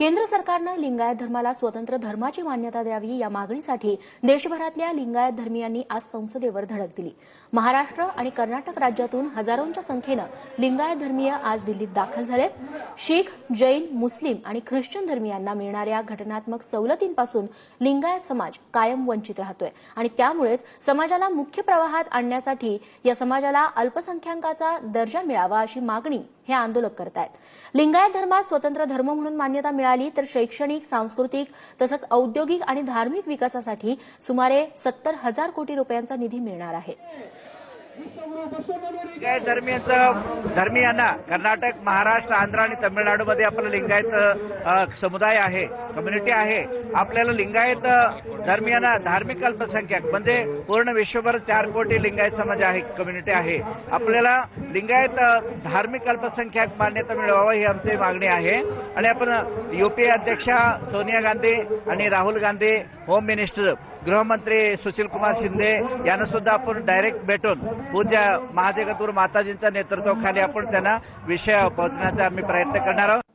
केंद्र सरकारनं लिंगायत धर्माला स्वतंत्र धर्माची मान्यता द्यावी या मागणीसाठी देशभरातल्या लिंगायत धर्मीयांनी आज संसदेवर धडक दिली। महाराष्ट्र आणि कर्नाटक राज्यातून हजारोंच्या संख्येनं लिंगायत धर्मीय आज दिल्लीत दाखल झालेत। शीख, जैन, मुस्लिम आणि ख्रिश्चन धर्मीयांना मिळणाऱ्या घटनात्मक सवलतींपासून लिंगायत समाज कायम वंचित राहतोय आणि त्यामुळेच समाजाला मुख्य प्रवाहात आणण्यासाठी या समाजाला अल्पसंख्याकाचा दर्जा मिळावा अशी मागणी हे आंदोलक करतायत। लिंगायत धर्मास स्वतंत्र धर्म म्हणून मान्यता मिळाली तर शैक्षणिक, सांस्कृतिक तसंच औद्योगिक आणि धार्मिक विकासासाठी सुमारे 70,000 कोटी रुपयांचा निधी मिळणार आहे। लिंगायत धर्मीयांना कर्नाटक, महाराष्ट्र, आंध्र आणि तमिळनाडूमध्ये आपला लिंगायत समुदाय आहे, कम्युनिटी आहे। आपल्याला लिंगायत धर्मीयांना धार्मिक अल्पसंख्याक म्हणजे पूर्ण विश्वभर 4 कोटी लिंगायत समाज आहे, कम्युनिटी आहे। आपल्याला लिंगायत धार्मिक अल्पसंख्याक मान्यता मिळवावी ही आमची मागणी आहे आणि आपण यूपीए अध्यक्षा सोनिया गांधी आणि राहुल गांधी, होम मिनिस्टर, गृहमंत्री सुशील कुमार शिंदे यांना सुद्धा आपण डायरेक्ट भेटून पूज्य महाजगद्गुरू माताजींच्या नेतृत्वाखाली आपण त्यांना विषय पोहोचण्याचा आम्ही प्रयत्न करणार आहोत।